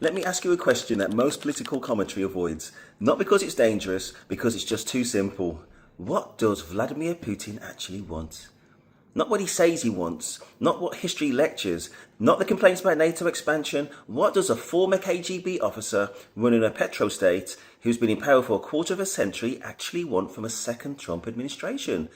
Let me ask you a question that most political commentary avoids. Not because it's dangerous, because it's just too simple. What does Vladimir Putin actually want? Not what he says he wants, not what history lectures, not the complaints about NATO expansion. What does a former KGB officer running a petrostate who's been in power for a quarter of a century actually want from a second Trump administration?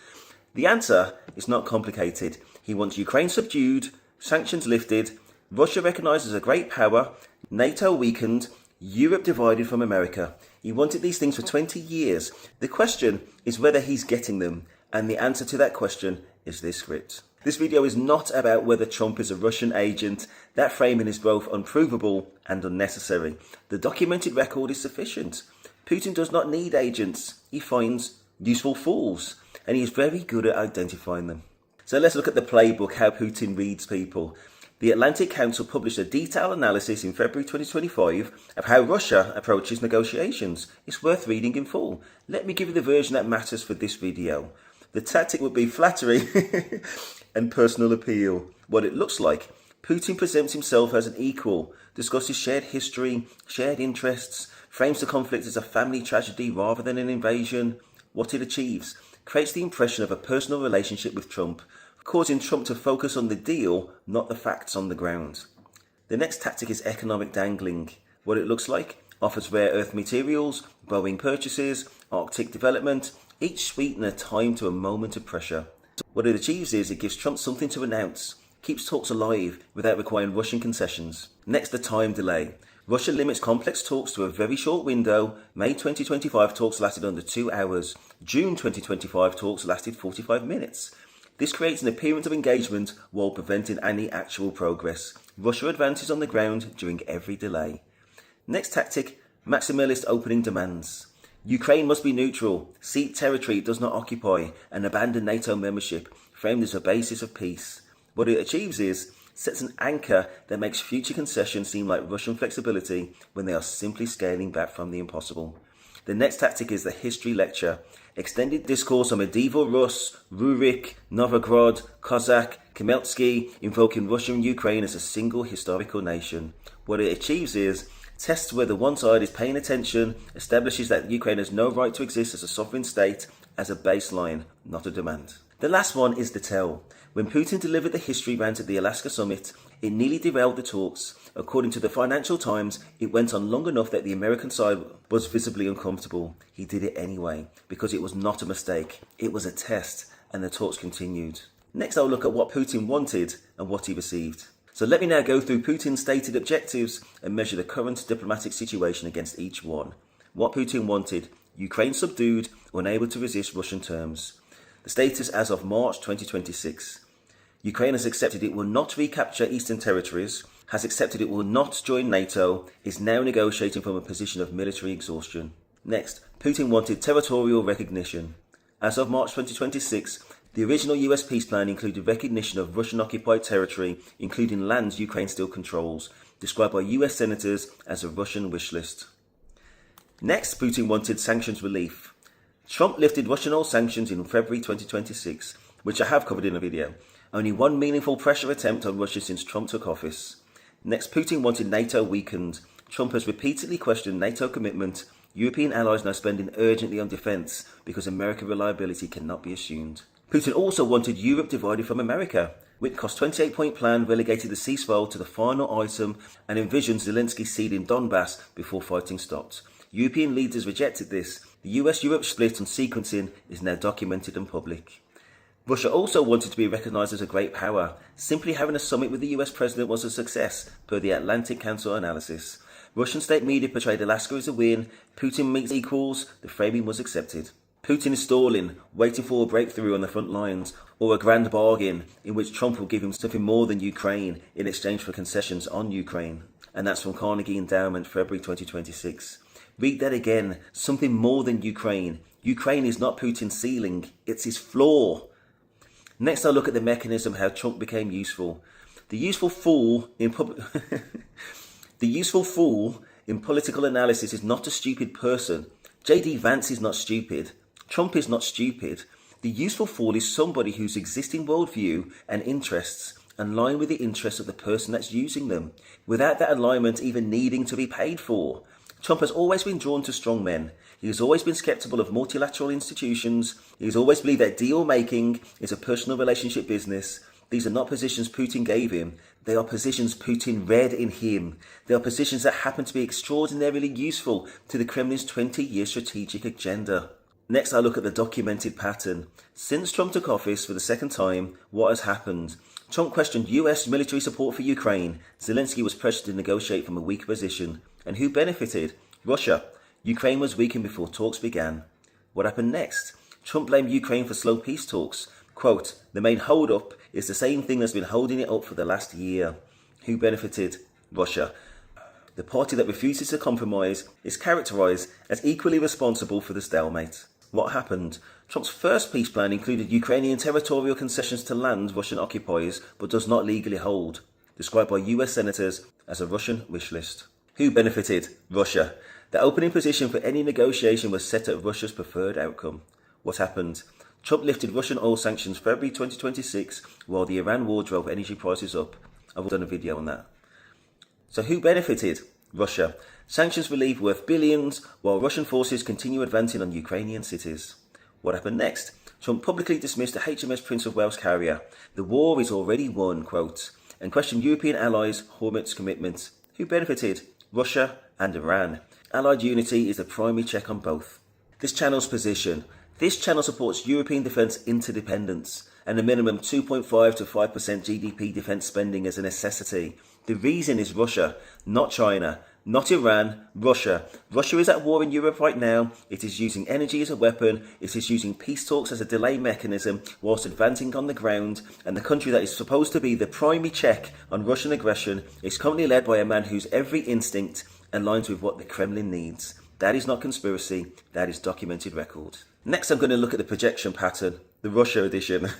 The answer is not complicated. He wants Ukraine subdued, sanctions lifted, Russia recognised as a great power, NATO weakened, Europe divided from America. He wanted these things for 20 years. The question is whether he's getting them. And the answer to that question is this script. This video is not about whether Trump is a Russian agent. That framing is both unprovable and unnecessary. The documented record is sufficient. Putin does not need agents. He finds useful fools. And he is very good at identifying them. So let's look at the playbook, how Putin reads people. The Atlantic Council published a detailed analysis in February 2025 of how Russia approaches negotiations. It's worth reading in full. Let me give you the version that matters for this video. The tactic would be flattery and personal appeal. What it looks like: Putin presents himself as an equal, discusses shared history, shared interests, frames the conflict as a family tragedy rather than an invasion. What it achieves: creates the impression of a personal relationship with Trump, causing Trump to focus on the deal, not the facts on the ground. The next tactic is economic dangling. What it looks like: offers rare earth materials, Boeing purchases, Arctic development, each sweetener timed to a moment of pressure. What it achieves is it gives Trump something to announce, keeps talks alive without requiring Russian concessions. Next, the time delay. Russia limits complex talks to a very short window. May 2025 talks lasted under 2 hours. June 2025 talks lasted 45 minutes. This creates an appearance of engagement while preventing any actual progress. Russia advances on the ground during every delay. Next tactic: maximalist opening demands. Ukraine must be neutral, cede territory it does not occupy, and abandon NATO membership, framed as a basis of peace. What it achieves is sets an anchor that makes future concessions seem like Russian flexibility when they are simply scaling back from the impossible. The next tactic is the history lecture. Extended discourse on medieval Rus, Rurik, Novgorod, Cossack, Khmelnytsky, invoking Russia and Ukraine as a single historical nation. What it achieves is tests whether one side is paying attention, establishes that Ukraine has no right to exist as a sovereign state, as a baseline, not a demand. The last one is the tell. When Putin delivered the history rant at the Alaska summit, it nearly derailed the talks. According to the Financial Times, it went on long enough that the American side was visibly uncomfortable. He did it anyway, because it was not a mistake. It was a test, and the talks continued. Next, I'll look at what Putin wanted and what he received. So let me now go through Putin's stated objectives and measure the current diplomatic situation against each one. What Putin wanted: Ukraine subdued, unable to resist Russian terms. The status as of March 2026. Ukraine has accepted it will not recapture eastern territories, has accepted it will not join NATO, is now negotiating from a position of military exhaustion. Next, Putin wanted territorial recognition. As of March 2026, the original US peace plan included recognition of Russian-occupied territory, including lands Ukraine still controls, described by US senators as a Russian wish list. Next, Putin wanted sanctions relief. Trump lifted Russian oil sanctions in February 2026, which I have covered in a video. Only one meaningful pressure attempt on Russia since Trump took office. Next, Putin wanted NATO weakened. Trump has repeatedly questioned NATO commitment. European allies now spending urgently on defence because American reliability cannot be assumed. Putin also wanted Europe divided from America. Witkoff's 28-point plan relegated the ceasefire to the final item and envisioned Zelensky ceding Donbass before fighting stopped. European leaders rejected this. The US-Europe split on sequencing is now documented and public. Russia also wanted to be recognised as a great power. Simply having a summit with the US president was a success, per the Atlantic Council analysis. Russian state media portrayed Alaska as a win. Putin meets equals. The framing was accepted. Putin is stalling, waiting for a breakthrough on the front lines, or a grand bargain in which Trump will give him something more than Ukraine in exchange for concessions on Ukraine. And that's from Carnegie Endowment, February 2026. Read that again. Something more than Ukraine. Ukraine is not Putin's ceiling, it's his floor. Next, I'll look at the mechanism how Trump became useful. The useful fool in political analysis is not a stupid person. J.D. Vance is not stupid. Trump is not stupid. The useful fool is somebody whose existing worldview and interests and align with the interests of the person that's using them, without that alignment even needing to be paid for. Trump has always been drawn to strong men. He has always been skeptical of multilateral institutions. He has always believed that deal making is a personal relationship business. These are not positions Putin gave him. They are positions Putin read in him. They are positions that happen to be extraordinarily useful to the Kremlin's 20-year strategic agenda. Next, I look at the documented pattern. Since Trump took office for the second time, what has happened? Trump questioned US military support for Ukraine. Zelensky was pressured to negotiate from a weaker position. And who benefited? Russia. Ukraine was weakened before talks began. What happened next? Trump blamed Ukraine for slow peace talks. Quote, the main hold-up is the same thing that's been holding it up for the last year. Who benefited? Russia. The party that refuses to compromise is characterized as equally responsible for the stalemate. What happened? Trump's first peace plan included Ukrainian territorial concessions to land Russian occupies but does not legally hold, described by US senators as a Russian wish list. Who benefited? Russia. The opening position for any negotiation was set at Russia's preferred outcome. What happened? Trump lifted Russian oil sanctions February 2026 while the Iran war drove energy prices up. I've done a video on that. So who benefited? Russia. Sanctions relief worth billions while Russian forces continue advancing on Ukrainian cities. What happened next? Trump publicly dismissed the HMS Prince of Wales carrier. The war is already won, quote, and questioned European allies' Hormuz commitments. Who benefited? Russia and Iran. Allied unity is the primary check on both. This channel's position. This channel supports European defence interdependence and a minimum 2.5 to 5% GDP defence spending as a necessity. The reason is Russia, not China, not Iran, Russia. Russia is at war in Europe right now. It is using energy as a weapon. It is using peace talks as a delay mechanism whilst advancing on the ground. And the country that is supposed to be the primary check on Russian aggression is currently led by a man whose every instinct aligns with what the Kremlin needs. That is not conspiracy. That is documented record. Next, I'm going to look at the projection pattern, the Russia edition.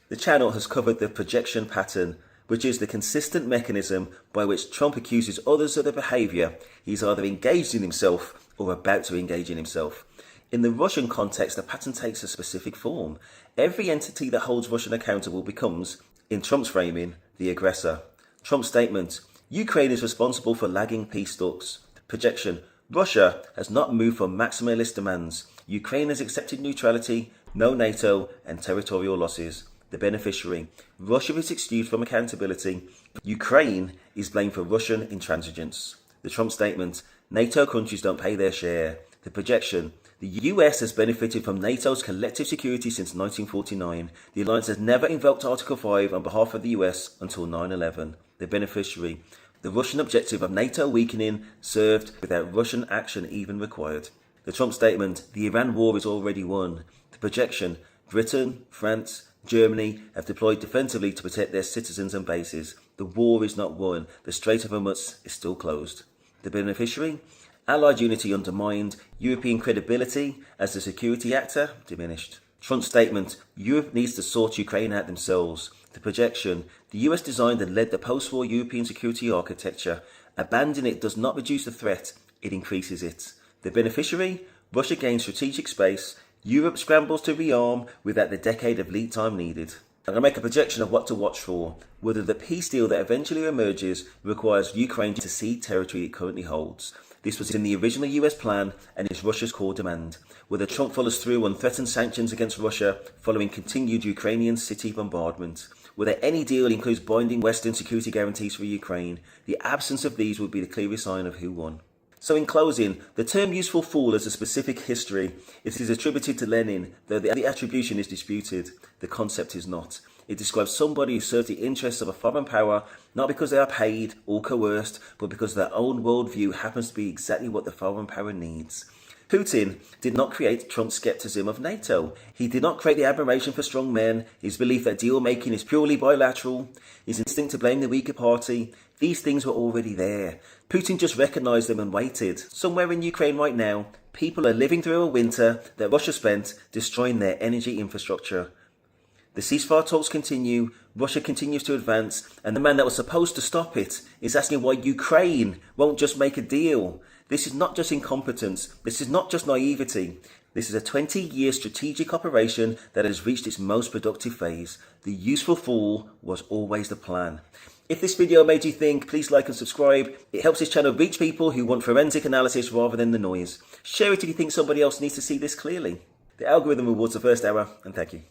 The channel has covered the projection pattern, which is the consistent mechanism by which Trump accuses others of the behaviour he's either engaged in himself or about to engage in himself. In the Russian context, the pattern takes a specific form. Every entity that holds Russia accountable becomes, in Trump's framing, the aggressor. Trump's statement, Ukraine is responsible for lagging peace talks. Projection, Russia has not moved from maximalist demands. Ukraine has accepted neutrality, no NATO, and territorial losses. The beneficiary, Russia is excused from accountability. Ukraine is blamed for Russian intransigence. The Trump statement, NATO countries don't pay their share. The projection, the US has benefited from NATO's collective security since 1949. The alliance has never invoked Article 5 on behalf of the US until 9/11. The beneficiary, the Russian objective of NATO weakening served without Russian action even required. The Trump statement, the Iran war is already won. The projection, Britain, France, Germany have deployed defensively to protect their citizens and bases. The war is not won. The Strait of Hormuz is still closed. The beneficiary, Allied unity undermined. European credibility as the security actor diminished. Trump's statement, Europe needs to sort Ukraine out themselves. The projection, the US designed and led the post-war European security architecture. Abandoning it does not reduce the threat, it increases it. The beneficiary, Russia gains strategic space. Europe scrambles to rearm without the decade of lead time needed. I'm going to make a projection of what to watch for, whether the peace deal that eventually emerges requires Ukraine to cede territory it currently holds. This was in the original US plan and is Russia's core demand. Whether Trump follows through on threatened sanctions against Russia following continued Ukrainian city bombardment. Whether any deal includes binding Western security guarantees for Ukraine. The absence of these would be the clearest sign of who won. So in closing, the term useful fool has a specific history. It is attributed to Lenin, though the attribution is disputed. The concept is not. It describes somebody who serves the interests of a foreign power, not because they are paid or coerced, but because their own worldview happens to be exactly what the foreign power needs. Putin did not create Trump's skepticism of NATO. He did not create the admiration for strong men, his belief that deal-making is purely bilateral, his instinct to blame the weaker party. These things were already there. Putin just recognized them and waited. Somewhere in Ukraine right now, people are living through a winter that Russia spent destroying their energy infrastructure. The ceasefire talks continue, Russia continues to advance, and the man that was supposed to stop it is asking why Ukraine won't just make a deal. This is not just incompetence, this is not just naivety. This is a 20-year strategic operation that has reached its most productive phase. The useful fool was always the plan. If this video made you think, please like and subscribe. It helps this channel reach people who want forensic analysis rather than the noise. Share it if you think somebody else needs to see this clearly. The algorithm rewards the first hour, and thank you.